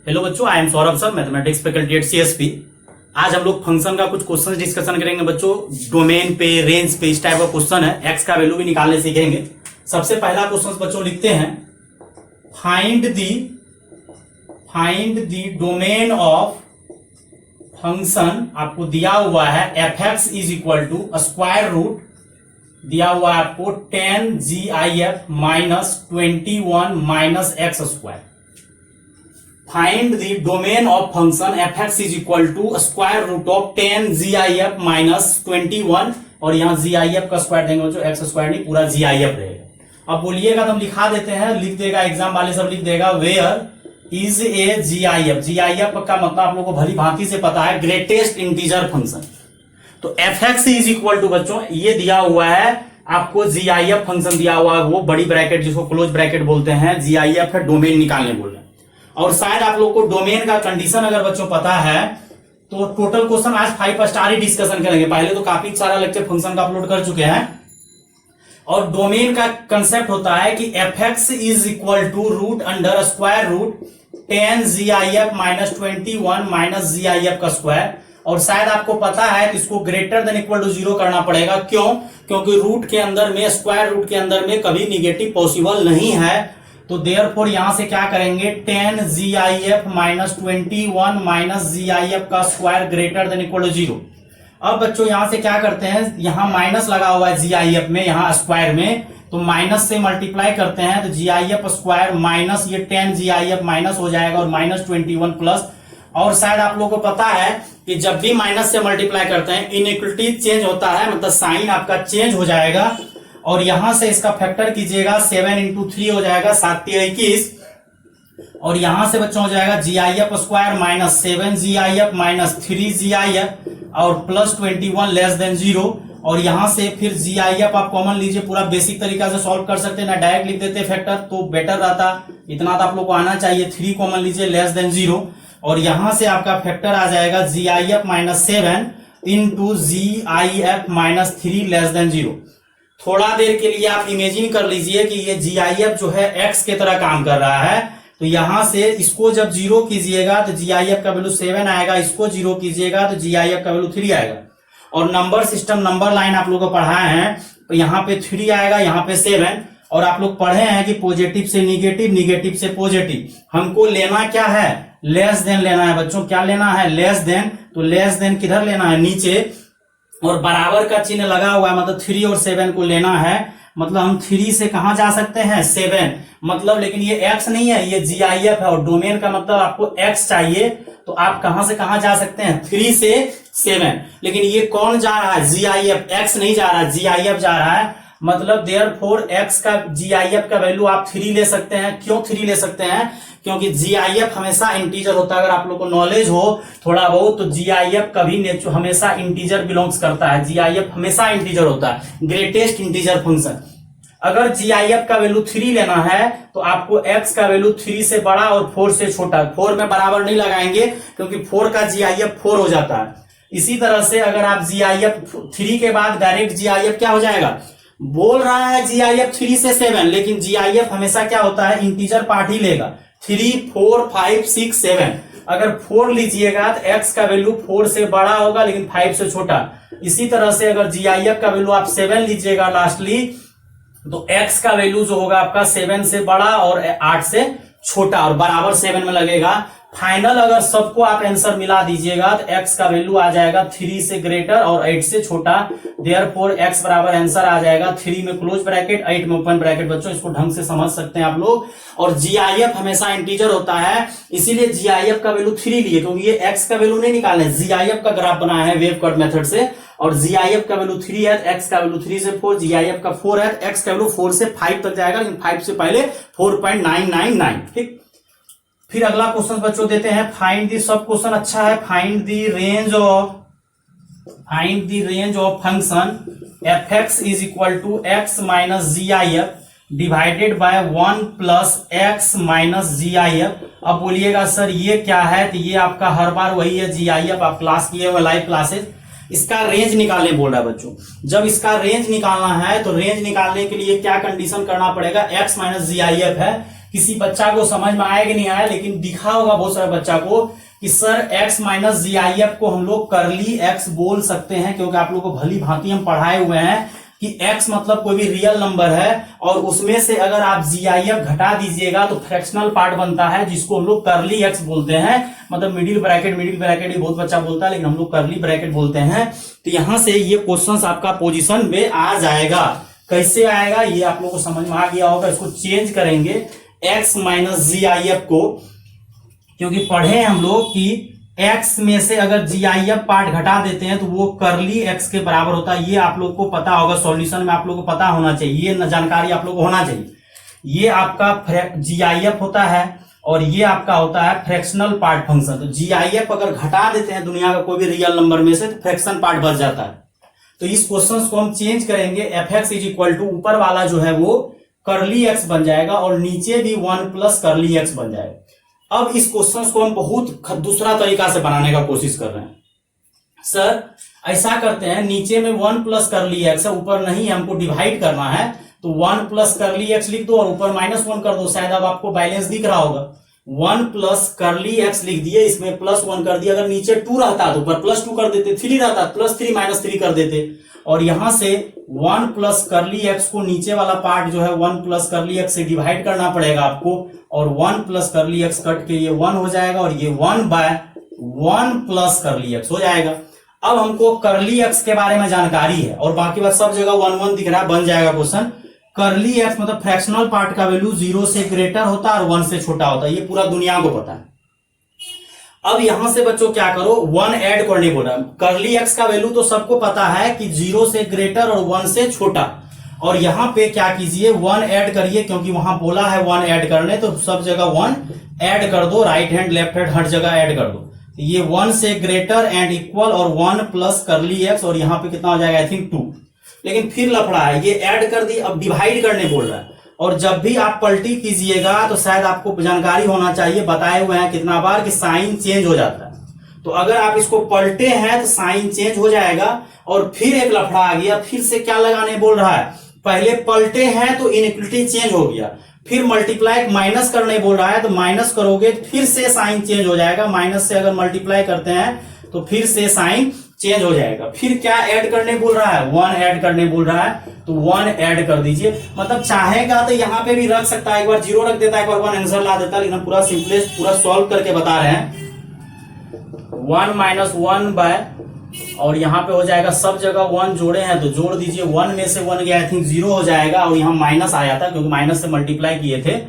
Hello बच्चों, I am Saurabh sir, mathematics faculty at CSP. आज हम लोग फंक्शन का कुछ क्वेश्चन डिस्कशन करेंगे बच्चों। डोमेन पे, रेंज पे इस टाइप का क्वेश्चन है। एक्स का वैल्यू भी निकालने सीखेंगे। सबसे पहला क्वेश्चन बच्चों लिखते हैं, find the domain of function. आपको दिया हुआ है F X is equal to square root, दिया हुआ है आपको 10 GIF minus 21 minus X square. Find the domain of function F X is equal to square root of 10 GIF minus 21, और यहाँ GIF का स्क्वायर देंगे बच्चों, एक्स स्क्वायर नहीं, पूरा GIF रहेगा। अब बोलिएगा तो हम लिखा देते हैं, लिख देगा एग्जाम वाले सब लिख देगा, where is A GIF। GIF का मतलब आप लोगों को भली भांति से पता है, ग्रेटेस्ट इंटीजर फंक्शन। तो F X is equal to बच्चों ये दिया हुआ है आपको, GIF फंक्शन दिया हुआ है, वो बड़ी ब्रैकेट जिसको क्लोज ब्रैकेट बोलते हैं, GIF है, डोमेन निकालने बोल रहे हैं। और शायद आप लोग को डोमेन का कंडीशन अगर बच्चों पता है तो टोटल क्वेश्चन आज 5 स्टार ही डिस्कशन करेंगे। पहले तो काफी सारा लेक्चर फंक्शन का अपलोड कर चुके हैं। और डोमेन का कंसेप्ट होता है कि F X is equal to root under square root 10 GIF minus 21 minus GIF का स्क्वायर। और शायद आपको पता है कि इसको ग्रेटर देन इक्वल टू 0 करना पड़ेगा। क्यों? क्योंकि रूट के अंदर में, स्क्वायर रूट के अंदर में कभी निगेटिव पॉसिबल नहीं है। तो देयरफॉर यहां से क्या करेंगे, 10 GIF माइनस 21 माइनस GIF का square greater than equal to 0। अब बच्चों यहां से क्या करते हैं, यहां माइनस लगा हुआ है GIF में, यहां स्क्वायर में, तो माइनस से मल्टीप्लाई करते हैं तो GIF स्क्वायर माइनस ये 10 GIF माइनस हो जाएगा और माइनस 21 प्लस। और शायद आप लोगों को पता है कि जब भी माइनस से मल्टीप्लाई करते हैं इनइक्वलिटी चेंज होता है, मतलब साइन आपका चेंज हो जाएगा। और यहां से इसका फैक्टर कीजिएगा, 7 इंटू 3 हो जाएगा 7 21। और यहां से बच्चों हो जाएगा GIF square minus 7 GIF minus 3 GIF और प्लस 21 लेस देन 0। और यहां से फिर GIF आप कॉमन लीजिए, पूरा बेसिक तरीका से सॉल्व कर सकते हैं ना, डायरेक्ट लिख देते फैक्टर तो बेटर रहता। इतना तो आप लोग को आना चाहिए। 3 कॉमन लीजिए लेस देन 0, और यहां से आपका फैक्टर आ जाएगा GIF minus 7 into GIF minus 3 less than 0। थोड़ा देर के लिए आप इमेजिन कर लीजिए कि ये GIF जो है x के तरह काम कर रहा है। तो यहां से इसको जब 0 कीजिएगा तो GIF का वैल्यू 7 आएगा, इसको 0 कीजिएगा तो GIF का वैल्यू 3 आएगा। और नंबर सिस्टम, नंबर लाइन आप लोगों को पढ़ाए हैं, तो यहाँ पे 3 आएगा, यहाँ पे 7। और आप लोग पढ़े हैं कि पॉजिटिव से निगेटिव, निगेटिव से पॉजिटिव। हमको लेना क्या है, लेस देन लेना है बच्चों। क्या लेना है, लेस देन। तो लेस देन किधर लेना है, नीचे। और बराबर का चिन्ह लगा हुआ है, मतलब 3 और 7 को लेना है। मतलब हम 3 से कहां जा सकते हैं, 7। मतलब लेकिन ये x नहीं है, ये GIF है, और डोमेन का मतलब आपको x चाहिए। तो आप कहां से कहां जा सकते हैं, 3 से 7। लेकिन ये कौन जा रहा है, GIF, x नहीं जा रहा है, GIF जा रहा है। मतलब देयरफॉर x का, GIF का वैल्यू आप 3 ले सकते हैं। क्यों 3 ले सकते हैं? क्योंकि GIF हमेशा इंटीजर होता है। अगर आप लोग को नॉलेज हो थोड़ा बहुत तो GIF कभी हमेशा इंटीजर बिलोंग्स करता है। GIF हमेशा इंटीजर होता है, ग्रेटेस्ट इंटीजर फंक्शन। अगर GIF का वैल्यू 3 लेना है तो आपको x का वैल्यू 3 से बड़ा और 4 से छोटा। 4 में बराबर नहीं लगाएंगे क्योंकि 4 का GIF 4 हो जाता है। इसी तरह से अगर आप GIF 3 के बाद डायरेक्ट GIF क्या हो जाएगा, बोल रहा है GIF 3 से 7, लेकिन GIF हमेशा क्या होता है, इंटीजर पार्ट ही लेगा। 3, 4, 5, 6, 7। अगर 4 लीजिएगा तो x का वैल्यू 4 से बड़ा होगा लेकिन 5 से छोटा। इसी तरह से अगर GIF का वैल्यू आप 7 लीजिएगा लास्टली, तो x का वैल्यू जो होगा आपका 7 से बड़ा और 8 से छोटा, और बराबर 7 में लगेगा। फाइनल अगर सबको आप आंसर मिला दीजिएगा तो x का वैल्यू आ जाएगा 3 से ग्रेटर और 8 से छोटा। देयरफॉर x बराबर आंसर आ जाएगा 3 में क्लोज ब्रैकेट, 8 में ओपन ब्रैकेट। बच्चों इसको ढंग से समझ सकते हैं आप लोग। और GIF हमेशा इंटीजर होता है, इसीलिए GIF का वैल्यू 3 लिए, क्योंकि ये x का वैल्यू नहीं निकालना है। GIF का ग्राफ बनाया है वेव कट मेथड से, और GIF का वैल्यू 3 है, x का वैल्यू 3 से 4, GIF का 4 है, x का वैल्यू 4 से 5 तक जाएगा, लेकिन 5 से पहले 4.999। ठीक। फिर अगला क्वेश्चन बच्चों देते हैं, फाइंड दी, सब क्वेश्चन अच्छा है। Find the range of function F X is equal to X minus GIF divided by 1 plus X minus GIF। अब बोलिएगा सर ये क्या है, तो ये आपका हर बार वही है GIF, आप क्लास किए हुए लाइव क्लासेस। इसका रेंज निकालने बोल रहा है बच्चों। जब इसका रेंज निकालना है तो रेंज निकालने के लिए क्या कंडीशन करना पड़ेगा, x माइनस GIF है, किसी बच्चा को समझ में आया कि नहीं आया, लेकिन दिखा होगा बहुत सारे बच्चा को कि sir x minus G I F को हम लोग करली x बोल सकते हैं, क्योंकि आप लोग को भली भांति हम पढ़ाए हुए हैं कि x मतलब कोई भी रियल नंबर है और उसमें से अगर आप जी आई एफ घटा दीजिएगा तो फ्रैक्शनल पार्ट बनता है, जिसको हम लोग करली x बोलते हैं। मतलब मिडिल ब्रैकेट ही बहुत बच्चा बोलता है, लेकिन हम लोग करली ब्रैकेट बोलते हैं। तो यहां से ये क्वेश्चन आपका पोजिशन में आ जाएगा। कैसे आएगा ये आप लोग को समझ में आ गया होगा। इसको चेंज करेंगे x minus G I F को, क्योंकि पढ़े हम लोग कि x में से अगर जी आई एफ पार्ट घटा देते हैं तो वो करली x के बराबर होता है। ये आप लोग को पता होगा, सॉल्यूशन में आप लोग को पता होना चाहिए, ये जानकारी आप लोग को होना चाहिए। ये आपका जी आई एफ होता है और ये आपका होता है फ्रैक्शनल पार्ट फंक्शन। तो जी आई एफ अगर घटा देते हैं दुनिया का कोई भी रियल नंबर में से तो फ्रैक्शन पार्ट बच जाता है। तो इस क्वेश्चन को हम चेंज करेंगे, F X is equal to ऊपर वाला जो है वो करली एक्स बन जाएगा और नीचे भी 1 प्लस करली एक्स बन जाएगा। अब इस क्वेश्चन को हम बहुत दूसरा तरीका से बनाने का कोशिश कर रहे हैं। सर ऐसा करते हैं, नीचे में 1 प्लस करली एक्स है, ऊपर नहीं, हमको डिवाइड करना है, तो 1 प्लस करली एक्स लिख दो और ऊपर -1 कर दो। शायद अब आपको बैलेंस दिख रहा होगा। 1 प्लस करली एक्स लिख दिए, इसमें +1 कर दिया। अगर नीचे 2 रहता तो ऊपर +2 कर देते, 3 रहता +3 -3 कर देते। और यहां से 1 प्लस करली एक्स को नीचे वाला पार्ट जो है 1 प्लस करली एक्स से डिवाइड करना पड़ेगा आपको, और 1 प्लस करली एक्स कट के ये 1 हो जाएगा और ये 1/1 प्लस करली एक्स हो जाएगा। अब हमको करली एक्स के बारे में जानकारी है और बाकी बात सब जगह 1 1 दिख रहा है, बन जाएगा क्वेश्चन। करली एक्स मतलब फ्रैक्शनल पार्ट का वैल्यू 0 से ग्रेटर होता है और 1 से छोटा होता है, ये पूरा दुनिया को पता है। अब यहां से बच्चों क्या करो, 1 ऐड करने बोल रहा है। करली एक्स का वैल्यू तो सबको पता है कि 0 से ग्रेटर और 1 से छोटा, और यहां पे क्या कीजिए 1 ऐड करिए, क्योंकि वहां बोला है 1 ऐड करने, तो सब जगह 1 ऐड कर दो, राइट हैंड लेफ्ट हैंड हर जगह ऐड कर दो। ये 1 से ग्रेटर एंड इक्वल और 1 प्लस करली एक्स, और यहां पे कितना हो जाएगा आई थिंक 2। लेकिन फिर लफड़ा है, ये ऐड कर दी, अब डिवाइड करने बोल रहा है। और जब भी आप पलटी कीजिएगा तो शायद आपको जानकारी होना चाहिए, बताए हुए हैं कितना बार कि साइन चेंज हो जाता है। तो अगर आप इसको पलटे हैं तो साइन चेंज हो जाएगा। और फिर एक लफड़ा आ गया, फिर से क्या लगाने बोल रहा है, पहले पलटे हैं तो इनइक्वलिटी चेंज हो गया, फिर मल्टीप्लाई माइनस करने बोल रहा है, तो माइनस करोगे तो फिर से साइन चेंज हो जाएगा। माइनस से अगर मल्टीप्लाई करते हैं तो फिर से साइन चेंज हो जाएगा। फिर क्या ऐड करने बोल रहा है, 1 ऐड करने बोल रहा है, तो 1 ऐड कर दीजिए। मतलब चाहेगा तो यहां पे भी रख सकता है, एक बार 0 रख देता है, एक बार 1 आंसर ला देता है, लेकिन पूरा सिंपलेस्ट पूरा सॉल्व करके बता रहे हैं। 1 - 1 बाय, और यहाँ पे हो जाएगा सब जगह 1 जोड़े हैं तो जोड़ दीजिए, 1 में से 1 गया आई थिंक 0 हो जाएगा, और यहाँ माइनस आया था क्योंकि माइनस से मल्टीप्लाई किए थे।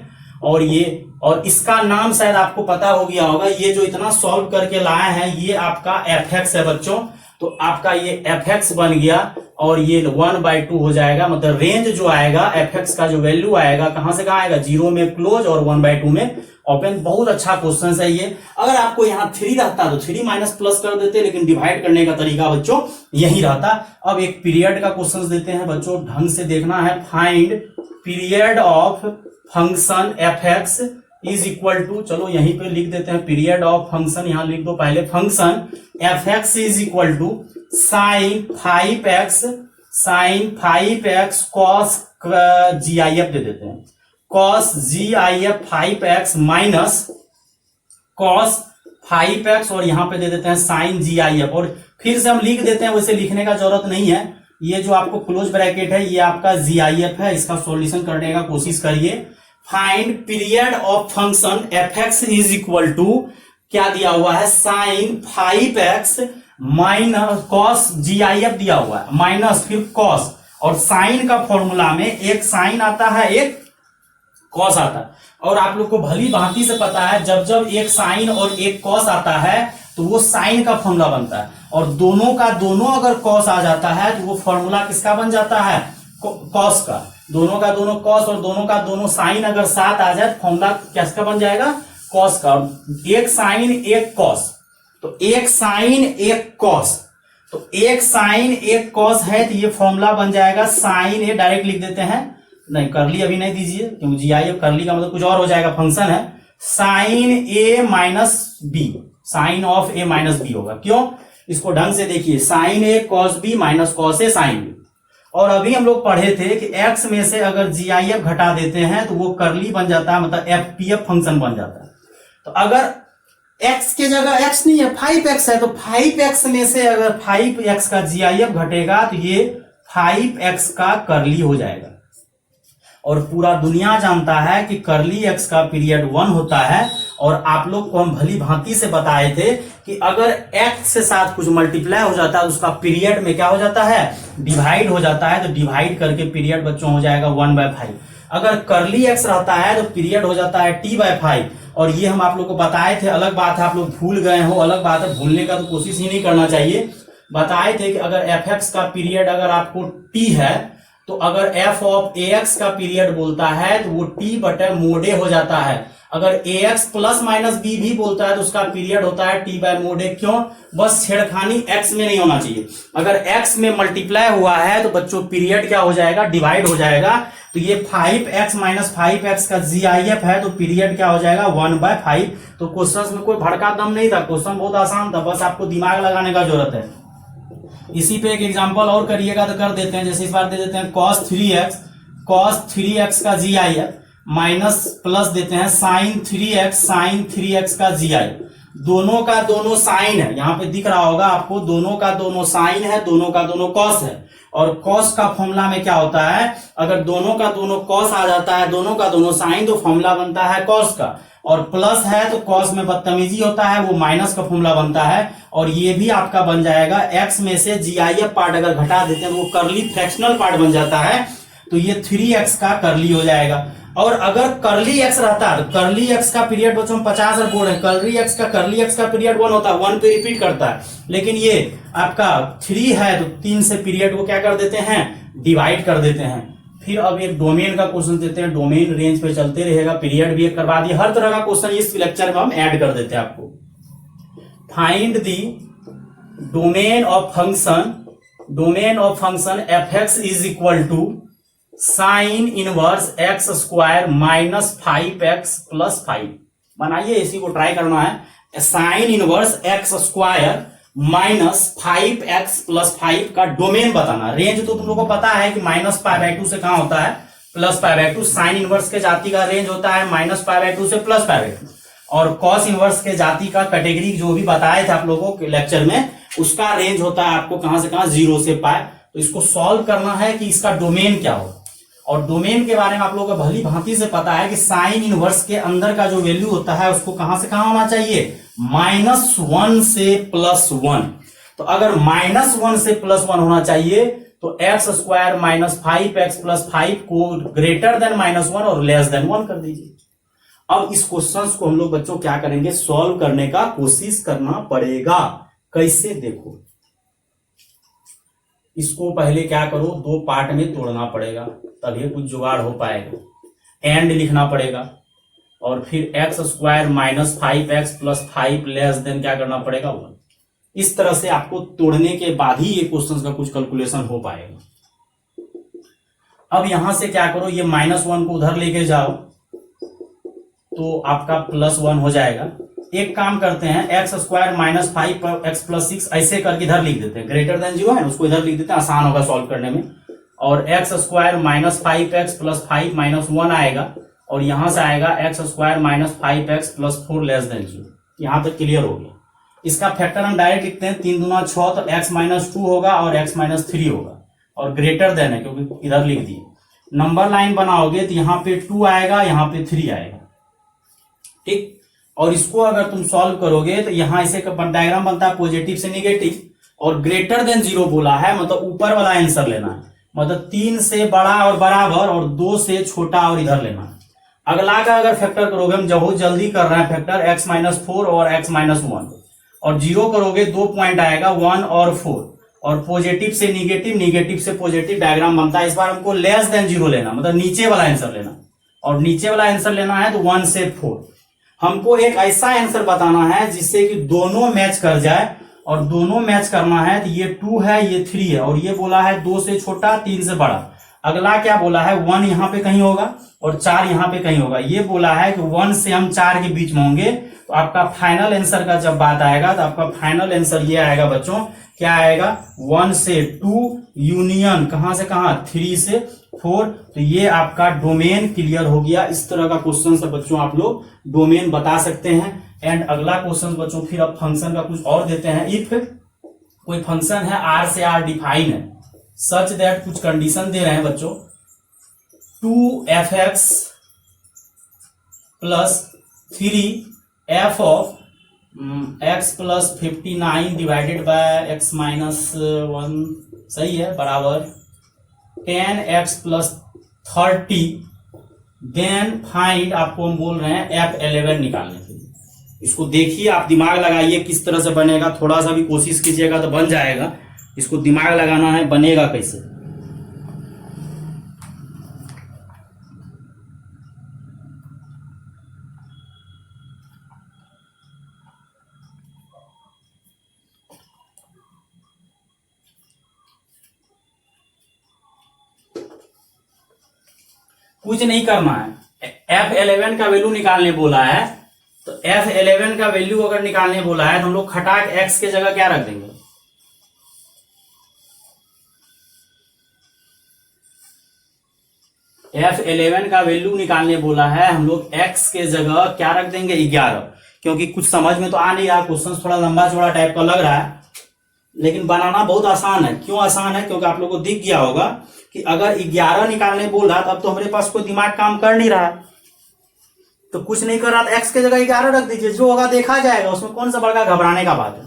और ये, और इसका नाम शायद आपको पता हो गया होगा, ये जो इतना सॉल्व करके लाए हैं ये आपका एफ एक्स है बच्चों। तो आपका ये एफ एक्स बन गया और ये 1/2 हो जाएगा। मतलब रेंज जो आएगा एफ एक्स का जो वैल्यू आएगा, कहां से कहां आएगा, 0 में क्लोज और 1/2 में ओपन। बहुत अच्छा क्वेश्चन है ये। अगर आपको यहाँ 3 रहता तो 3 माइनस प्लस कर देते, लेकिन डिवाइड करने का तरीका बच्चों यही रहता। अब एक पीरियड का क्वेश्चन देते हैं बच्चों, ढंग से देखना है। Find period of function F X is equal to, चलो यहीं पे लिख देते हैं पीरियड ऑफ फंक्शन, यहां लिख दो पहले, function F X is equal to sine 5x cos G I F दे देते हैं, cos G I F 5x minus cos 5x, और यहां पे दे देते हैं साइन जी आई एफ। और फिर से हम लिख देते हैं, वैसे लिखने का जरूरत नहीं है। ये जो आपको क्लोज ब्रैकेट है ये आपका जी आई एफ है, इसका सॉल्यूशन करने का कोशिश करिए। Find period of function F X is equal to, क्या दिया हुआ है, sine 5x minus cos G I F दिया हुआ है, माइनस फिर कॉस, और साइन का फॉर्मूला में एक साइन आता है एक कॉस आता है। और आप लोग को भली भांति से पता है, जब जब एक साइन और एक कॉस आता है तो वो साइन का फॉर्मूला बनता है, और दोनों का दोनों अगर कॉस आ जाता है तो वो फॉर्मूला किसका बन जाता है, कॉस का। दोनों का दोनों कॉस और दोनों का दोनों साइन अगर साथ आ जाए फॉर्मूला किसका बन जाएगा, कॉस का। एक साइन एक कॉस, तो एक साइन एक कॉस, तो एक साइन एक कॉस है, तो ये फॉर्मूला बन जाएगा साइन ए, डायरेक्ट लिख देते हैं, नहीं करली अभी नहीं दीजिए क्योंकि जी आई एफ करली का मतलब कुछ और हो जाएगा, फंक्शन है sine A minus B, sine of A minus B होगा। क्यों, इसको ढंग से देखिए, sine A cos B minus cos A sine B. और अभी हम लोग पढ़े थे कि x में से अगर GIF घटा देते हैं तो वो कर्ली बन जाता है, मतलब FPF फंक्शन बन जाता है। तो अगर x के जगह x नहीं है 5x है, तो 5x में से अगर 5x का GIF घटेगा तो ये 5x का कर्ली हो जाएगा। और पूरा दुनिया जानता है कि कर्ली x का पीरियड 1 होता है। और आप लोग को हम भली भांति से बताए थे कि अगर x के साथ कुछ मल्टीप्लाई हो जाता है उसका पीरियड में क्या हो जाता है, डिवाइड हो जाता है। तो डिवाइड करके पीरियड बच्चों हो जाएगा 1/5। अगर कर्ली x रहता है तो पीरियड हो जाता है t/5। और ये हम आप लोग को बताए थे, अलग बात है आप लोग भूल गए हो, अलग बात है, भूलने का तो कोशिश ही नहीं करना चाहिए। बताए थे कि अगर fx का पीरियड अगर आपको t है तो अगर f ऑफ ax का पीरियड बोलता है तो वो t/mod हो जाता है। अगर ax प्लस माइनस b भी बोलता है तो उसका पीरियड होता है t/mod। क्यों? बस छेड़खानी x में नहीं होना चाहिए। अगर x में मल्टीप्लाई हुआ है तो बच्चों पीरियड क्या हो जाएगा, डिवाइड हो जाएगा। तो ये 5x माइनस 5x का GIF है तो पीरियड क्या हो जाएगा 1/5। तो क्वेश्चन में कोई भड़का दम नहीं था, क्वेश्चन बहुत आसान था, बस आपको दिमाग लगाने का जरूरत है। इसी पे एक एग्जांपल और करिएगा तो कर देते हैं। जैसे इस बार दे देते हैं cos 3x का GIF माइनस प्लस देते हैं sin 3x का GIF। दोनों का दोनों साइन है, यहाँ पे दिख रहा होगा आपको, दोनों का दोनों साइन है, दोनों का दोनों कॉस है। और कॉस का फॉर्मूला में क्या होता है, अगर दोनों का दोनों कॉस आ जाता है, दोनों का दोनों साइन, तो फॉर्मूला बनता है कॉस का। और प्लस है तो कॉस में बदतमीजी होता है, वो माइनस का फॉर्मूला बनता है। और ये भी आपका बन जाएगा x में से GIF पार्ट अगर घटा देते हैं वो कर्ली फ्रैक्शनल पार्ट बन जाता है। तो ये 3x का कर्ली हो जाएगा। और अगर कर्ली x रहता है तो कर्ली x का पीरियड बच्चों 50 और बोर्ड है, कर्ली x का पीरियड 1 होता है, 1 पे रिपीट करता है। लेकिन ये आपका 3 है तो 3 से पीरियड को क्या कर देते हैं, डिवाइड कर देते हैं। फिर अब एक डोमेन का क्वेश्चन देते हैं, डोमेन रेंज पे चलते रहेगा, पीरियड भी एक करवा दिए, हर तरह का क्वेश्चन इस लेक्चर में हम ऐड कर देते हैं आपको। Find the domain of function fx is equal to sine inverse x square minus 5x plus 5। बनाइए, इसी को ट्राई करना है। Sine inverse x square minus 5x plus 5 का डोमेन बताना। रेंज तो तुम लोगों को पता है कि -π/2 से कहां होता है, +π/2। साइन इनवर्स के जाति का रेंज होता है -π/2 से +π/2। और कॉस इनवर्स के जाति का कैटेगरी जो भी बताए थे आप लोगों के लेक्चर में, उसका रेंज होता है आपको कहां से कहां, 0 से π। तो इसको सॉल्व करना है कि इसका डोमेन क्या हो। और डोमेन के बारे में आप लोगों को भली भांति से पता है कि साइन इनवर्स के अंदर का जो वैल्यू होता है उसको कहां से कहां होना चाहिए, -1 से +1। तो अगर -1 से +1 होना चाहिए तो x square minus 5x plus 5 को ग्रेटर देन -1 और लेस देन 1 कर दीजिए। अब इस क्वेश्चन को हम लोग बच्चों क्या करेंगे, सॉल्व करने का कोशिश करना पड़ेगा। कैसे, देखो, इसको पहले क्या करो, 2 पार्ट में तोड़ना पड़ेगा, तभी कुछ जुगाड़ हो पाएगा। एंड लिखना पड़ेगा और फिर x square minus 5x plus 5 less than क्या करना पड़ेगा, 1। इस तरह से आपको तोड़ने के बाद ही ये क्वेश्चन का कुछ कैलकुलेशन हो पाएगा। अब यहां से क्या करो, ये -1 को उधर लेके जाओ तो आपका +1 हो जाएगा। एक काम करते हैं, x square minus 5x plus 6 ऐसे करके इधर लिख देते हैं, ग्रेटर देन 0 है उसको इधर लिख देते हैं, आसान होगा सॉल्व करने में। और x square minus 5x plus 5 minus 1 आएगा और यहां से आएगा x square minus 5x plus 4 less than 0। यहां तक क्लियर हो गया। इसका फैक्टर हम डायरेक्ट लिखते हैं, 3 दूना 6 तो x माइनस 2 होगा और x माइनस 3 होगा और ग्रेटर देन है क्योंकि इधर लिख दिए। नंबर लाइन बनाओगे तो यहाँ पे 2 आएगा, यहाँ पे 3 आएगा, ठीक। और इसको अगर तुम सॉल्व करोगे तो यहां इसे डायग्राम बनता है पॉजिटिव से निगेटिव और ग्रेटर देन 0 बोला है, मतलब ऊपर वाला आंसर लेना है, मतलब 3 से बड़ा और बराबर और 2 से छोटा और इधर लेना है। अगला का अगर फैक्टर करोगे, हम बहुत जल्दी कर रहे हैं फैक्टर, x माइनस 4 और x माइनस 1 और 0 करोगे 2 पॉइंट आएगा 1 और 4 और पॉजिटिव से निगेटिव, निगेटिव से पॉजिटिव डायग्राम बनता है। इस बार हमको लेस देन 0 लेना, मतलब नीचे वाला आंसर लेना और नीचे वाला आंसर लेना है तो 1 से 4। हमको एक ऐसा आंसर बताना है जिससे कि दोनों मैच कर जाए और दोनों मैच करना है तो ये 2 है, ये 3 है और ये बोला है 2 से छोटा 3 से बड़ा। अगला क्या बोला है, 1 यहाँ पे कहीं होगा और 4 यहाँ पे कहीं होगा। ये बोला है कि 1 से हम 4 के बीच में होंगे, तो आपका फाइनल आंसर का जब बात आएगा तो आपका फाइनल आंसर ये आएगा बच्चों, क्या आएगा, 1 से 2 यूनियन कहां से कहां, 3 से 4। तो ये आपका डोमेन क्लियर हो गया। इस तरह का क्वेश्चन से बच्चों आप लोग डोमेन बता सकते हैं। एंड अगला क्वेश्चन बच्चों फिर अब फंक्शन का कुछ और देते हैं। इफ कोई फंक्शन है आर से आर डिफाइन है सच दैट, कुछ कंडीशन दे रहे हैं बच्चों, 2f(x) plus 3f of x plus 59 divided bye x minus 1, सही है, बराबर 10x प्लस 30, देन फाइंड, आपको हम बोल रहे हैं f11 निकालने के लिए। इसको देखिए, आप दिमाग लगाइए किस तरह से बनेगा, थोड़ा सा भी कोशिश कीजिएगा तो बन जाएगा। इसको दिमाग लगाना है, बनेगा कैसे। कुछ नहीं करना है, f11 का वैल्यू निकालने बोला है, तो f11 का वैल्यू अगर निकालने बोला है तो हम लोग खटाक x के जगह क्या रख देंगे, f11 का वैल्यू निकालने बोला है, हम लोग x के जगह क्या रख देंगे, 11। क्योंकि कुछ समझ में तो आ नहीं रहा, क्वेश्चन थोड़ा लंबा चौड़ा टाइप का लग रहा है, लेकिन बनाना बहुत आसान है। क्यों आसान है, क्योंकि आप लोगों को दिख गया होगा कि अगर 11 निकालने बोल रहा तब तो हमारे पास कोई दिमाग काम कर नहीं रहा, तो कुछ नहीं कर रहा, तो x के जगह 11 रख दीजिए, जो होगा देखा जाएगा, उसमें कौन सा बड़का घबराने का बात है।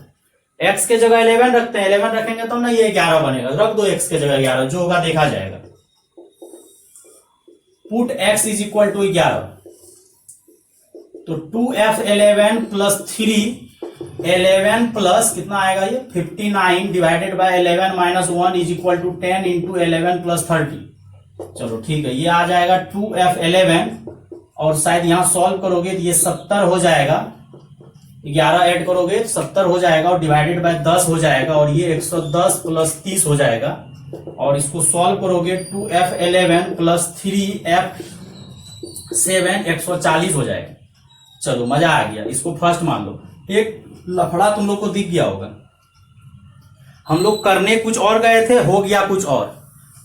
x के जगह 11 रखते हैं, 11 रखेंगे तो ना ये 11 बनेगा, रख दो x के जगह 11, जो होगा देखा जाएगा। Put x is equal to 11, तो 2f11 प्लस 3, 11 प्लस कितना आएगा ये 59 divided by 11 minus 1 is equal to 10 into 11 plus 30। चलो ठीक है, ये आ जाएगा 2f11, और शायद यहां सॉल्व करोगे तो ये 70 हो जाएगा, 11 ऐड करोगे 70 हो जाएगा, और डिवाइडेड बाय 10 हो जाएगा, और ये 110 प्लस 30 हो जाएगा। और इसको सॉल्व करोगे 2f11 प्लस 3f7 140 हो जाएगा। चलो मजा आ गया, इसको फर्स्ट मान लो। एक लफड़ा तुम लोग को दिख गया होगा, हम लोग करने कुछ और गए थे, हो गया कुछ और।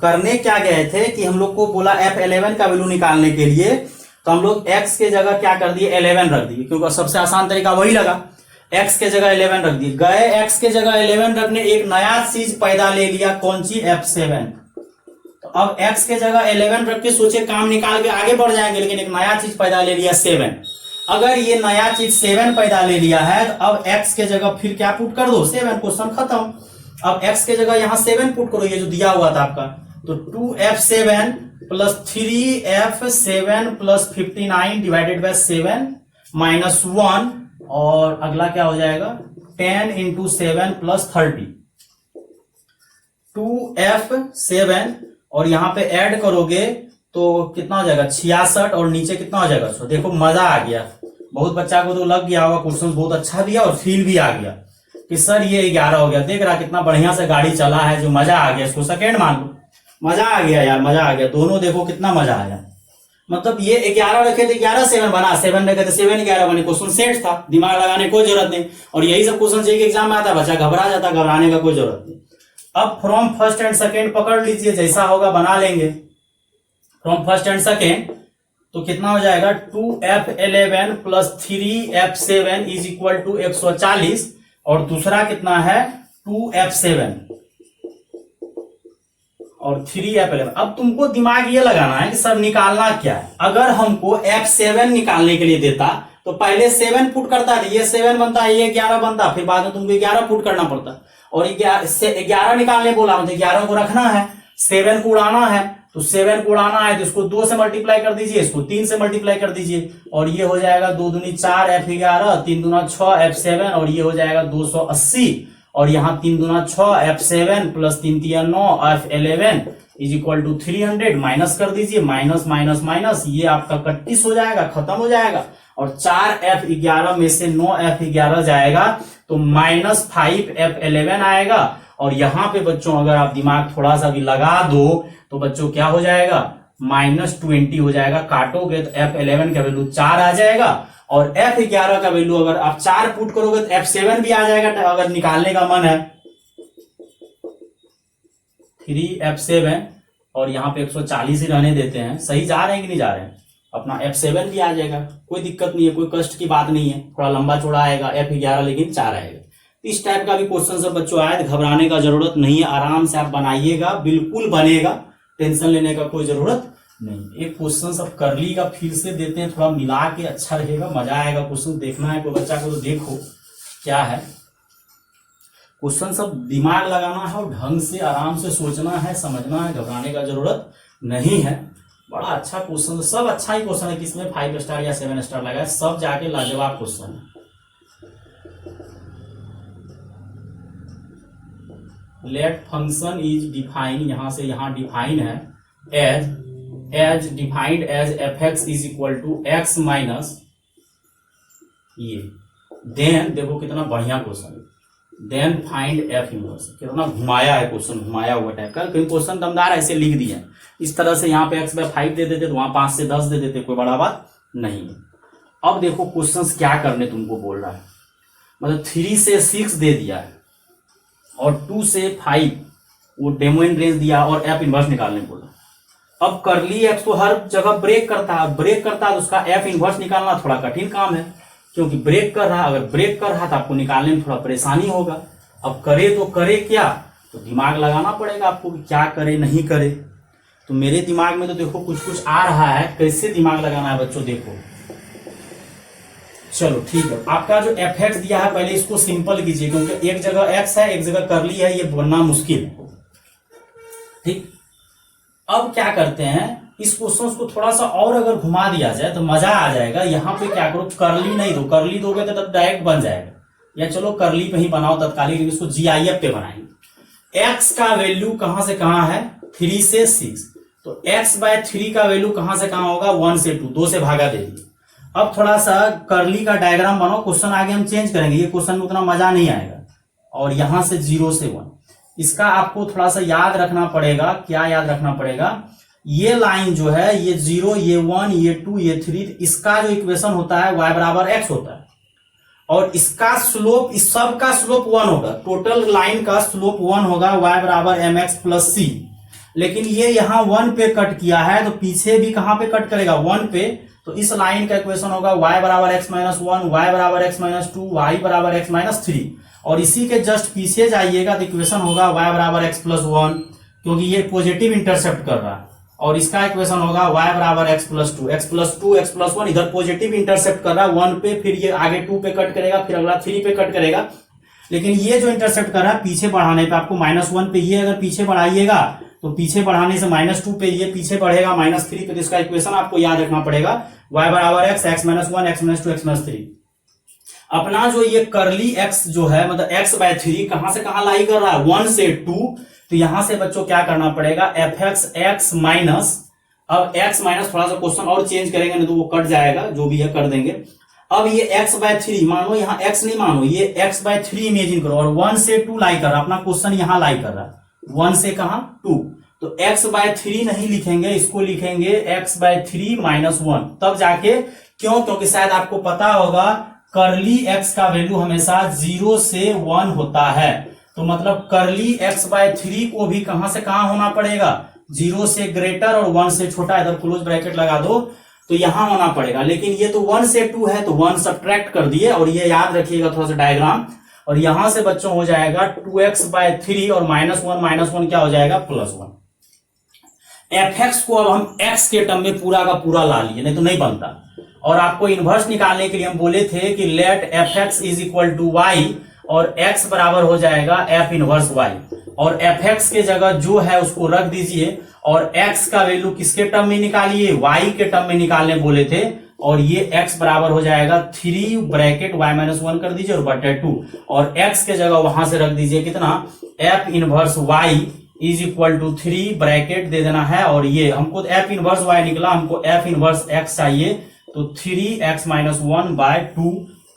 करने क्या गए थे कि हम लोग को बोला f11 का वैल्यू निकालने के लिए, तो हम लोग x के जगह क्या कर दिए, 11 रख दिए, क्योंकि सबसे आसान तरीका वही लगा, x के जगह 11 रख दिए। गए x के जगह 11 रखने, एक नया चीज पैदा ले लिया, कौन सी, f7। तो अब x के जगह 11 रख के सोचे काम निकाल के आगे बढ़ जाएंगे, लेकिन एक नया चीज पैदा ले लिया 7। अगर ये नया चीज 7 पैदा ले लिया है, तो अब x के जगह फिर क्या पुट कर दो, 7, क्वेश्चन खत्म। अब x के जगह यहां 7 पुट करो, ये जो दिया हुआ था आपका, तो 2f7 plus 3f7 plus 59 divided bye 7 minus 1, और अगला क्या हो जाएगा 10 इंटू 7 प्लस 30, 2f7, और यहां पे ऐड करोगे तो कितना हो जाएगा 66, और नीचे कितना हो जाएगा। तो देखो मजा आ गया, बहुत बच्चा को तो लग गया होगा, क्वेश्चन बहुत अच्छा दिया और फील भी आ गया कि सर ये 11 हो गया। देख रहा कितना बढ़िया से गाड़ी चला है, जो मजा आ गया, इसको सेकेंड मान लो। मजा आ गया यार, मजा आ गया, दोनों देखो कितना मजा आया। मतलब ये 11 रखे थे, 11 7 बना, 7 रखे थे 7 11 बने, क्वेश्चन सेट था, दिमाग लगाने कोई जरूरत नहीं। और यही सब क्वेश्चन एक एग्जाम में आता, बच्चा घबरा जाता, घबराने का कोई जरूरत नहीं। अब फ्रॉम फर्स्ट एंड सेकेंड पकड़ लीजिए, जैसा होगा बना लेंगे। फ्रॉम फर्स्ट एंड सेकेंड तो कितना हो जाएगा 2f11 plus 3f7 is equal to 140, और दूसरा कितना है 2f7 और 3f11। अब तुमको दिमाग ये लगाना है कि सर निकालना क्या है। अगर हमको f7 निकालने के लिए देता तो पहले 7 पुट करता है, ये 7 बनता है, ये 11 बनता, फिर बाद में तुमको 11 पुट करना पड़ता। और 11 निकालने बोला, मतलब 11 को रखना है, 7 को उड़ाना है, तो 7 को उड़ाना है तो इसको 2 से मल्टीप्लाई कर दीजिए, इसको 3 से मल्टीप्लाई कर दीजिए, और ये हो जाएगा 2 दूनी 4 f11, 3 दूना 6 f7, और ये हो जाएगा 280, और यहाँ 3 दूना 6 f7 plus 3 3 9 f11 is equal to 300। Minus कर दीजिए, माइनस माइनस माइनस, ये आपका 31 हो जाएगा, खत्म हो जाएगा। और 4 f11 में से 9 f11 जाएगा तो -5 f11 आएगा, और यहां पे बच्चों अगर आप दिमाग थोड़ा सा भी लगा दो तो बच्चों क्या हो जाएगा, -20 हो जाएगा। काटोगे तो F11 का वैल्यू 4 आ जाएगा और F11 का वैल्यू अगर आप 4 पुट करोगे तो F7 भी आ जाएगा। अगर निकालने का मन है 3F7 और यहाँ पे 140 ही रहने देते हैं। सही जा रहे हैं कि नहीं जा रहे हैं, अपना F7 भी आ जाएगा, कोई दिक्कत नहीं है, कोई कष्ट की बात नहीं है। थोड़ा लंबा चौड़ा आएगा F11 लेकिन 4 आएगा। इस टाइप का भी क्वेश्चन सब बच्चों आए तो घबराने का जरूरत नहीं है, आराम से आप बनाइएगा, बिल्कुल बनेगा, टेंशन लेने का कोई जरूरत नहीं। एक क्वेश्चन सब करली का फिर से देते हैं, थोड़ा मिला के अच्छा रहेगा, मजा आएगा। क्वेश्चन देखना है कोई बच्चा को तो देखो क्या है क्वेश्चन, सब दिमाग लगाना है और ढंग से आराम से सोचना है, समझना है, घबराने का जरूरत नहीं है। बड़ा अच्छा क्वेश्चन, सब अच्छा ही क्वेश्चन है, किसमें 5 स्टार या 7 स्टार लगा है, सब जाके लाजवाब क्वेश्चन है। लेट फंक्शन इज डिफाइन, यहां से यहां डिफाइन है as defined as fx is equal to x minus ये। देन देखो कितना बढ़िया क्वेश्चन है, देन फाइंड f इनवर्स। कितना घुमाया है क्वेश्चन, घुमाया हुआ टाइप का, कहीं क्वेश्चन दमदार ऐसे लिख दिया इस तरह से, यहाँ पे x/5 दे देते तो वहां 5 से 10 दे देते, कोई बड़ा बात नहीं है। अब देखो क्वेश्चन क्या करने तुमको बोल रहा है, मतलब 3 से 6 दे दिया है और 2 से 5 वो डेमो इन रेंज दिया और एफ इनवर्स निकालने बोला। अब करली एक्स तो हर जगह ब्रेक करता है, ब्रेक करता है तो उसका एफ इनवर्स निकालना थोड़ा कठिन काम है, क्योंकि ब्रेक कर रहा है। अगर ब्रेक कर रहा तो आपको निकालने में थोड़ा परेशानी होगा। अब करे तो करे क्या, तो दिमाग लगाना पड़ेगा आपको कि क्या करे नहीं करे। तो मेरे दिमाग में तो देखो कुछ कुछ आ रहा है, कैसे दिमाग लगाना है बच्चों देखो। चलो ठीक है, आपका जो fx दिया है पहले इसको सिंपल कीजिए, क्योंकि एक जगह x है एक जगह करली है, ये बनना मुश्किल है। ठीक, अब क्या करते हैं, इस क्वेश्चन को थोड़ा सा और अगर घुमा दिया जाए तो मजा आ जाएगा। यहाँ पे क्या करो, करली नहीं दो, करली दोगे तो तब डायरेक्ट बन जाएगा, या चलो करली पे ही बनाओ तत्कालिक, इसको GIF पे बनाएंगे। x का वैल्यू कहां से कहां है, 3 से 6, तो x/3 का वैल्यू कहां से कहां होगा, 1 से 2, 2 से भागा दे दिए। अब थोड़ा सा करली का डायग्राम बनाओ, क्वेश्चन आगे हम चेंज करेंगे, ये क्वेश्चन में उतना मजा नहीं आएगा। और यहां से 0 से 1, इसका आपको थोड़ा सा याद रखना पड़ेगा। क्या याद रखना पड़ेगा, ये लाइन जो है ये 0, ये 1, ये 2, ये 3, इसका जो इक्वेशन होता है y बराबर x होता है, और इसका स्लोप, इस सब का स्लोप 1 होगा, टोटल लाइन का स्लोप 1 होगा, y बराबर mx प्लस c। लेकिन ये यहाँ 1 पे कट किया है तो पीछे भी कहां पे कट करेगा, 1 पे, तो इस लाइन का इक्वेशन होगा y बराबर x माइनस 1, y बराबर x माइनस 2, y बराबर x माइनस 3। और इसी के जस्ट पीछे जाइएगा तो इक्वेशन होगा y बराबर x प्लस 1, क्योंकि ये पॉजिटिव इंटरसेप्ट कर रहा है। और इसका इक्वेशन होगा y बराबर x plus 2, x plus 2, x plus 1, इधर पॉजिटिव इंटरसेप्ट कर रहा है 1 पे, फिर ये आगे 2 पे कट करेगा, फिर अगला 3 पे कट करेगा। लेकिन ये जो इंटरसेप्ट कर रहा है पीछे बढ़ाने पे आपको -1 पे, ये अगर पीछे बढ़ाइएगा तो पीछे बढ़ाने से -2 पे ये पीछे बढ़ेगा -3 पे, तो इसका इक्वेशन आपको याद रखना पड़ेगा y बराबर x minus 1, x minus 2, x minus 3। अपना जो ये करली x जो है मतलब x/3 कहां से कहां लाई कर रहा है, 1 से 2, तो यहां से बच्चों क्या करना पड़ेगा, fx x माइनस, अब x माइनस थोड़ा सा क्वेश्चन और चेंज करेंगे नहीं तो वो कट जाएगा, जो भी है कर देंगे। अब ये x/3 मानो, यहाँ x नहीं मानो, ये x/3 इमेजिन करो, और 1 से 2 लाई कर रहा है, अपना क्वेश्चन यहाँ लाई कर रहा है 1 से कहा 2, तो x/3 नहीं लिखेंगे, इसको लिखेंगे x/3 माइनस 1, तब जाके, क्यों, क्योंकि शायद आपको पता होगा करली x का वैल्यू हमेशा 0 से 1 होता है, तो मतलब करली x/3 को भी कहां से कहां होना पड़ेगा, 0 से ग्रेटर और 1 से छोटा, इधर क्लोज ब्रैकेट लगा दो तो यहां होना पड़ेगा। लेकिन ये तो 1 से 2 है तो 1 सब्ट्रैक्ट कर दिए, और ये याद रखिएगा थोड़ा सा डायग्राम, और यहां से बच्चों हो जाएगा 2x/3 और -1 क्या हो जाएगा, +1। fx को अब हम x के टर्म में पूरा का पूरा ला लिए, नहीं तो नहीं बनता। और आपको इनवर्स निकालने के लिए हम बोले थे कि let fx is equal to y, और x बराबर हो जाएगा f इनवर्स y, और fx के जगह जो है उसको रख दीजिए, और x का वैल्यू किसके टर्म में निकालिए, y के टर्म में निकालने बोले थे, और ये x बराबर हो जाएगा 3 ब्रैकेट y माइनस 1 कर दीजिए और बटे 2, और x के जगह वहां से रख दीजिए कितना, f inverse y is equal to 3 bracket दे देना है, और ये हमको f इनवर्स y निकला, हमको f इनवर्स x चाहिए, तो 3x माइनस 1 बाय 2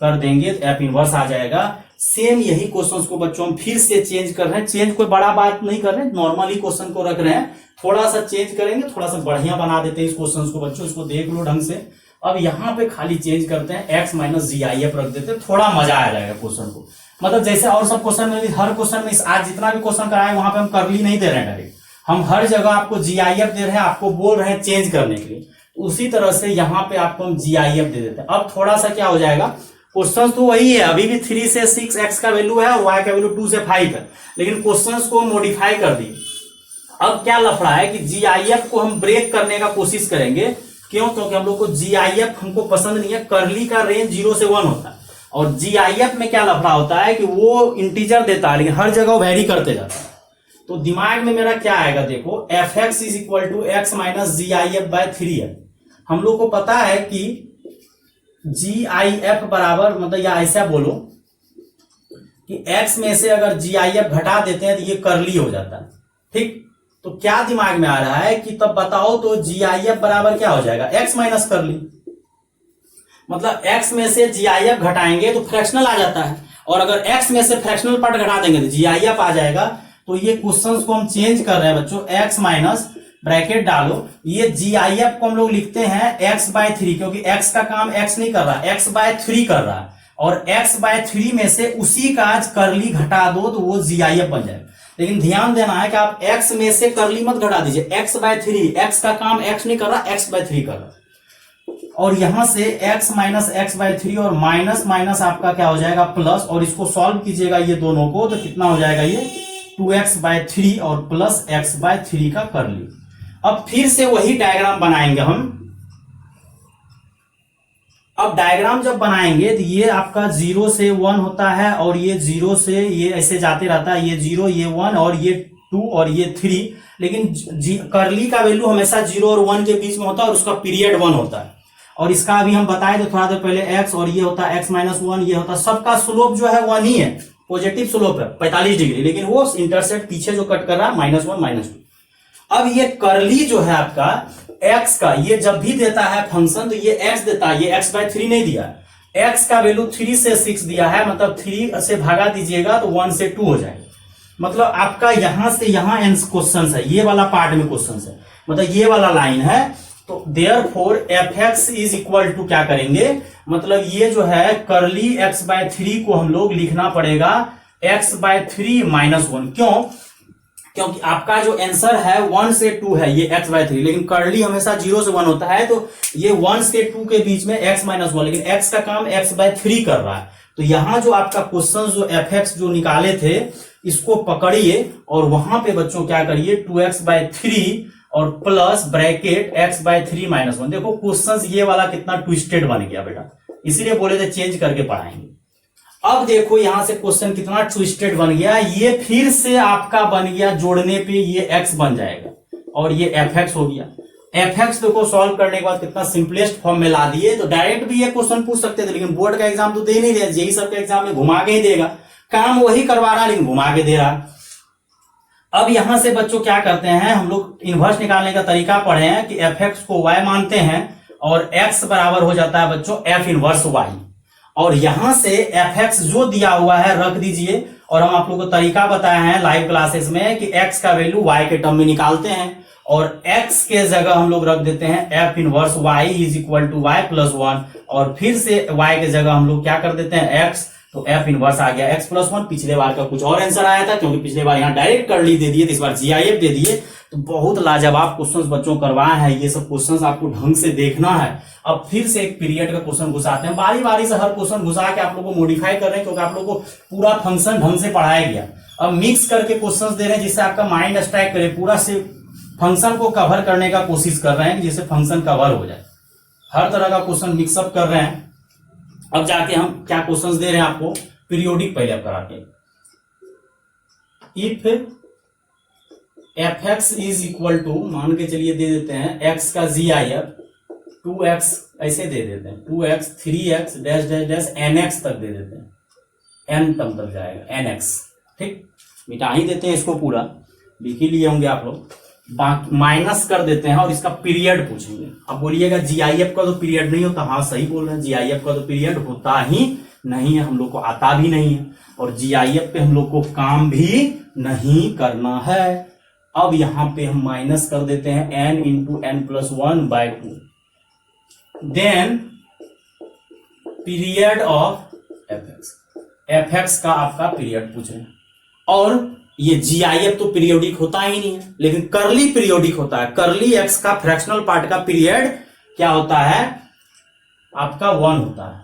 कर देंगे तो एफ इनवर्स आ जाएगा। सेम यही क्वेश्चन को बच्चों हम फिर से चेंज कर रहे हैं। चेंज कोई बड़ा बात नहीं कर रहे हैं, नॉर्मली क्वेश्चन को रख रहे हैं, थोड़ा सा चेंज करेंगे, थोड़ा सा बढ़िया बना देते हैं इस क्वेश्चन को बच्चों, इसको देख लो ढंग से। अब यहाँ पे खाली चेंज करते हैं, X minus G I F रख देते हैं, थोड़ा मजा आ जाएगा क्वेश्चन को। मतलब जैसे और सब क्वेश्चन में, हर क्वेश्चन में आज जितना भी क्वेश्चन कराए वहां पे हम करली नहीं दे रहे हैं डायरेक्ट, हम हर जगह आपको जी आई एफ दे रहे हैं, आपको बोल रहे हैं चेंज करने के लिए। उसी तरह से यहाँ पे आपको हम जी आई एफ दे देते हैं। अब थोड़ा सा क्या हो जाएगा, क्वेश्चन तो वही है, अभी भी 3 से 6 एक्स का वैल्यू है और वाई का वैल्यू 2 से 5 है, लेकिन क्वेश्चन को मॉडिफाई कर दिए। अब क्या लफड़ा है कि जी आई एफ को हम ब्रेक करने का कोशिश करेंगे। क्यों? क्योंकि हम लोग को जी आई एफ हमको पसंद नहीं है। करली का रेंज 0 से 1 होता है और जी आई एफ में क्या लफड़ा होता है कि वो इंटीजर देता है लेकिन हर जगह वेरी करते जाता है। तो दिमाग में मेरा क्या आएगा, देखो F X is equal to X minus G I F by 3 है। हम लोग को पता है कि जी आई एफ बराबर, मतलब या ऐसा बोलो कि एक्स में से अगर जी आई एफ घटा देते हैं तो ये करली हो जाता है। ठीक, तो क्या दिमाग में आ रहा है कि तब बताओ तो जी आई एफ बराबर क्या हो जाएगा, एक्स माइनस करली। मतलब एक्स में से जी आई एफ घटाएंगे तो फ्रैक्शनल आ जाता है, और अगर एक्स में से फ्रैक्शनल पार्ट घटा देंगे तो जी आई एफ आ जाएगा। तो ये क्वेश्चन को हम चेंज कर रहे हैं बच्चों, एक्स माइनस ब्रैकेट डालो, ये जी आई एफ को हम लोग लिखते हैं एक्स बाय 3, क्योंकि एक्स का काम एक्स नहीं कर रहा, एक्स बाय 3 कर रहा है, और एक्स बाय 3 में से उसी का आज करली घटा दो तो वो जी आई एफ बन जाएगा। लेकिन ध्यान देना है कि आप एक्स में से करली मत घटा दीजिए, एक्स बाय 3, एक्स का काम एक्स नहीं कर रहा, एक्स बाय 3 कर रहा। और यहां से एक्स माइनस एक्स बाय 3 और माइनस माइनस आपका क्या हो जाएगा प्लस, और इसको सॉल्व कीजिएगा ये दोनों को तो कितना हो जाएगा, ये 2x बाय 3 और प्लस x बाय 3 का करली। अब फिर से वही डायग्राम बनाएंगे हम। अब डायग्राम जब बनाएंगे तो ये आपका 0 से 1 होता है और ये 0 से ये ऐसे जाते रहता है, ये 0 ये 1 और ये 2 और ये 3, लेकिन करली का वैल्यू हमेशा 0 और 1 के बीच में होता है और उसका पीरियड 1 होता है। और इसका अभी हम बताए तो थोड़ा देर पहले x, और ये होता है x माइनस 1, ये होता है, सबका स्लोप जो है 1 ही है, पॉजिटिव स्लोप है 45 डिग्री, लेकिन वो इंटरसेप्ट पीछे जो कट कर रहा है -1 -2। अब ये करली जो है आपका x का, ये जब भी देता है फंक्शन तो ये x देता है, ये x बाय 3 नहीं दिया, x का वैल्यू 3 से 6 दिया है, मतलब 3 से भागा दीजिएगा तो 1 से 2 हो जाएगा। मतलब आपका यहां से यहां क्वेश्चन है, ये वाला पार्ट में क्वेश्चन है, मतलब ये वाला लाइन है। तो therefore F X is equal to क्या करेंगे, मतलब ये जो है करली x बाय 3 को हम लोग लिखना पड़ेगा x बाय 3 माइनस 1। क्यों? क्योंकि आपका जो आंसर है 1 से 2 है, ये x बाय 3, लेकिन करली हमेशा 0 से 1 होता है, तो ये 1 से 2 के बीच में x माइनस 1, लेकिन x का काम x बाय 3 कर रहा है। तो यहां जो आपका क्वेश्चन जो एफ एक्स जो निकाले थे इसको पकड़िए और वहां पे बच्चों क्या करिए 2x बाय 3 और plus bracket x by 3 minus 1। देखो क्वेश्चन ये वाला कितना ट्विस्टेड बन गया बेटा, इसीलिए बोले थे चेंज करके पढ़ाएंगे। अब देखो यहां से क्वेश्चन कितना ट्विस्टेड बन गया, ये फिर से आपका बन गया जोड़ने पे ये x बन जाएगा और ये एफ एक्स हो गया। एफ एक्स देखो सॉल्व करने के बाद कितना सिंपलेस्ट फॉर्म में ला दिए। तो डायरेक्ट भी ये क्वेश्चन पूछ सकते थे, लेकिन बोर्ड का एग्जाम तो दे नहीं रहे, यही सबके एग्जाम में घुमा के ही देगा, काम वही करवा रहा लेकिन घुमा के दे रहा। अब यहां से बच्चों क्या करते हैं, हम लोग इनवर्स निकालने का तरीका पढ़े हैं कि एफ एक्स को y मानते हैं और x बराबर हो जाता है बच्चों f इनवर्स y, और यहां से एफ एक्स जो दिया हुआ है रख दीजिए। और हम आप लोग को तरीका बताए हैं लाइव क्लासेस में कि x का वैल्यू y के टर्म में निकालते हैं और x के जगह हम लोग रख देते हैं f inverse y is equal to y plus 1, और फिर से y के जगह हम लोग क्या कर देते हैं x, तो f इनवर्स आ गया x प्लस 1। पिछले बार का कुछ और आंसर आया था, क्योंकि पिछले बार यहाँ डायरेक्ट करली दे दिए, तो इस बार जीआईएफ दे दिए। तो बहुत लाजवाब क्वेश्चंस बच्चों करवाए हैं, ये सब क्वेश्चंस आपको ढंग से देखना है। अब फिर से एक पीरियड का क्वेश्चन घुसाते हैं, बारी बारी से हर क्वेश्चन घुसा के आप लोग को मॉडिफाई कर रहे हैं, क्योंकि आप लोग को पूरा फंक्शन ढंग से पढ़ाया गया। अब मिक्स करके क्वेश्चन दे रहे हैं जिससे आपका माइंड स्ट्राइक करे, पूरा से फंक्शन को कवर करने का कोशिश कर रहे हैं जिससे फंक्शन कवर हो जाए। हर तरह का क्वेश्चन मिक्सअप कर रहे हैं। अब जाके हम क्या क्वेश्चन दे रहे हैं आपको, पीरियोडिक पहले आप कराते हैं। If F X is equal to, मान के चलिए दे देते हैं x का GIF 2x, ऐसे दे देते हैं 2x 3x dash dash dash nx तक दे देते हैं, n टर्म तक जाएगा nx। ठीक, मिटा ही देते हैं इसको, पूरा लिख ही लिए होंगे आप लोग। बाकी माइनस कर देते हैं और इसका पीरियड पूछेंगे। अब बोलिएगा GIF का तो पीरियड नहीं होता, हाँ सही बोल रहे हैं, GIF का तो पीरियड होता ही नहीं है, हम लोग को आता भी नहीं है, और GIF पे हम लोग को काम भी नहीं करना है। अब यहां पे हम माइनस कर देते हैं n into n+1/2, then period of fx का आपका पीरियड पूछ रहे हैं। और ये GIF तो पीरियोडिक होता ही नहीं है, लेकिन करली पीरियोडिक होता है। करली x का फ्रैक्शनल पार्ट का पीरियड क्या होता है आपका 1 होता है।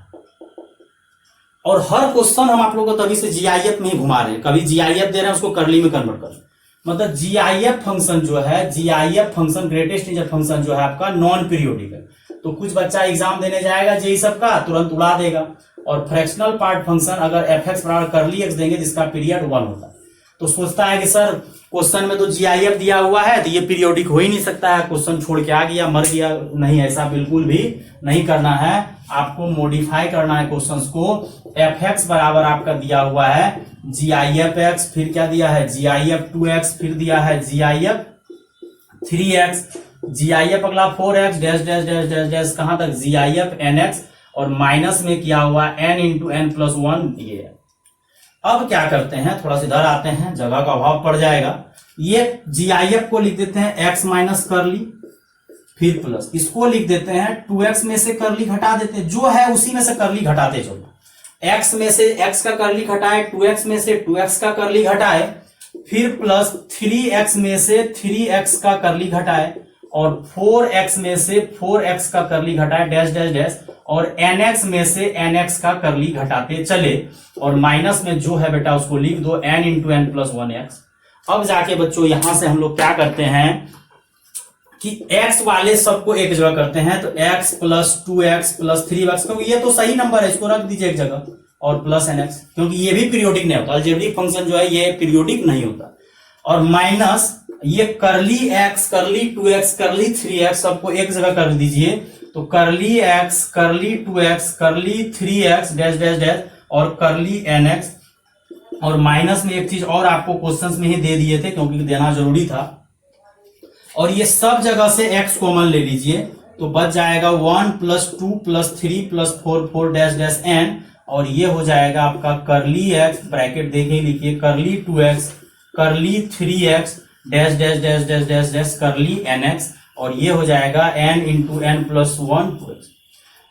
और हर क्वेश्चन हम आप लोगों को तभी से GIF में ही घुमा रहे हैं, कभी GIF दे रहे हैं उसको करली में कन्वर्ट कर, मतलब GIF फंक्शन जो है, GIF function greatest integer function जो है आपका नॉन पीरियोडिक है। तो कुछ बच्चा एग्जाम देने जाएगा जेई सबका, तुरंत उड़ा देगा। और फ्रैक्शनल पार्ट फंक्शन अगर fx बराबर करली x देंगे जिसका पीरियड 1 होता है, तो सोचता है कि सर क्वेश्चन में तो GIF दिया हुआ है तो ये पीरियोडिक हो ही नहीं सकता है, क्वेश्चन छोड़ के आ गया, मर गया। नहीं, ऐसा बिल्कुल भी नहीं करना है, आपको मॉडिफाई करना है क्वेश्चंस को। fx बराबर आपका दिया हुआ है GIF(x), फिर क्या दिया है GIF(2x), फिर दिया है GIF(3x), GIF अगला 4x dash dash dash dash dash कहां तक GIF(nx), और माइनस में किया हुआ n इंटू n+1 दिए है। अब क्या करते हैं, थोड़ा सा इधर आते हैं, जगह का अभाव पड़ जाएगा। ये GIF को लिख देते हैं x माइनस करली, फिर प्लस इसको लिख देते हैं 2x में से करली घटा देते हैं, जो है उसी में से करली घटाते चलो। x में से x का करली घटाए, 2x में से 2x का करली घटाए, फिर प्लस 3x में से 3x का करली घटाए, और 4x में से 4x का करली घटाए डैश डैश डैश, और nx में से nx का करली घटाते चले, और माइनस में जो है बेटा उसको लिख दो n इंटू n+1x। अब जाके बच्चों यहां से हम लोग क्या करते हैं कि x वाले सबको एक जगह करते हैं, तो x plus 2x plus 3x, क्योंकि ये तो सही नंबर है, इसको रख दीजिए एक जगह, और प्लस nx, क्योंकि ये भी पीरियोडिक नहीं होता, अलजेब्रिक फंक्शन जो है ये पीरियोडिक नहीं होता। और माइनस ये करली x, करली 2x, करली 3x सबको एक जगह कर दीजिए, तो करली x, करली 2x, करली 3x डैश डैश डैश, और करली nx। और माइनस में एक चीज और आपको क्वेश्चंस में ही दे दिए थे क्योंकि देना जरूरी था, और ये सब जगह से x कॉमन ले लीजिए, तो बच जाएगा 1 plus 2 plus 3 plus 4 4 dash dash n, और ये हो जाएगा आपका करली x, ब्रैकेट देके लिखिए करली 2x, करली 3x dash dash dash dash dash dash करली nx, और ये हो जाएगा n इंटू n+1 2x।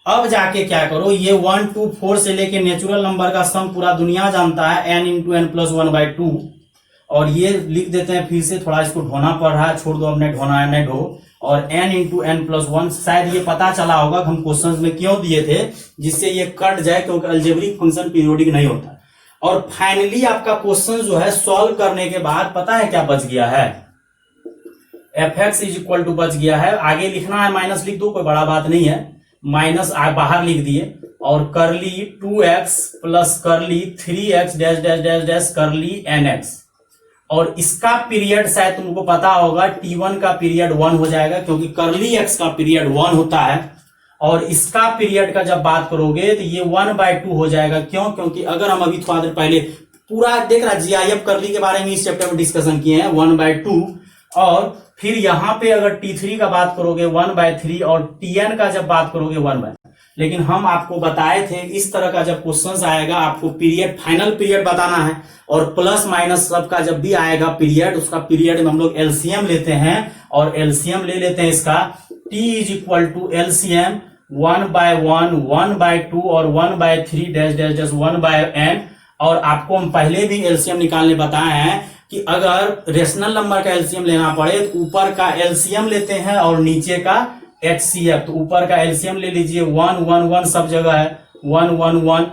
अब जाके क्या करो, ये 1 2 4 से लेके नेचुरल नंबर का सम पूरा दुनिया जानता है n इंटू n+1/2, और ये लिख देते हैं फिर से, थोड़ा इसको ढोना पड़ रहा है, छोड़ दो, अब नहीं ढोना है, नहीं ढो। और n इंटू n+1 शायद ये पता चला होगा हम क्वेश्चंस में क्यों दिए थे, जिससे ये कट जाए, क्योंकि अलजेब्रिक फंक्शन पीरियोडिक नहीं होता। और फाइनली आपका क्वेश्चन जो है सॉल्व करने के बाद पता है क्या बच गया है, fx इज इक्वल टू बच गया है, आगे लिखना है माइनस लिख दो, कोई बड़ा बात नहीं है, माइनस बाहर लिख दिए, और करली 2x प्लस करली 3x dash dash dash dash करली nx, और इसका पीरियड शायद तुमको पता होगा t1 का पीरियड 1 हो जाएगा, क्योंकि करली x का पीरियड 1 होता है, और इसका पीरियड का जब बात करोगे तो ये 1/2 हो जाएगा। क्यों? क्योंकि अगर हम अभी थोड़ा देर पहले पूरा देख रहा GIF करली के बारे में इस चैप्टर में डिस्कशन किए हैं 1/2, और फिर यहां पे अगर t3 का बात करोगे 1/3, और tn का जब बात करोगे 1/, लेकिन हम आपको बताए थे इस तरह का जब क्वेश्चंस आएगा आपको पीरियड, फाइनल पीरियड बताना है, और प्लस माइनस सबका जब भी आएगा पीरियड, उसका पीरियड में हम लोग एलसीएम लेते हैं, और एलसीएम ले लेते हैं इसका t is equal to LCM 1/1, 1/2 और 1/3 डैश डैश डैश 1/n। और आपको हम पहले भी एलसीएम निकालने बताए हैं कि अगर रेशनल नंबर का एलसीएम लेना पड़े तो ऊपर का एलसीएम लेते हैं और नीचे का HCF, तो ऊपर का एलसीएम ले लीजिए 1 1 1 सब जगह है 1 1 1,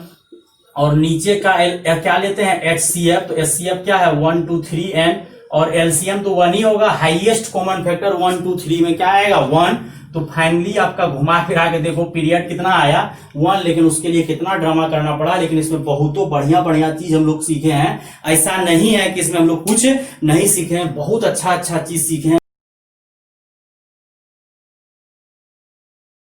और नीचे का क्या लेते हैं HCF, तो HCF क्या है 1 2 3 n, और एलसीएम तो 1 ही होगा, हाईएस्ट कॉमन फैक्टर 1 2 3 में क्या आएगा 1। तो फाइनली आपका घुमा फिरा के देखो पीरियड कितना आया 1, लेकिन उसके लिए कितना ड्रामा करना पड़ा, लेकिन इसमें बहुत बढ़िया बढ़िया चीज हम लोग सीखे हैं। ऐसा नहीं है कि इसमें हम लोग कुछ नहीं सीखे हैं, बहुत अच्छा चीज सीखे हैं।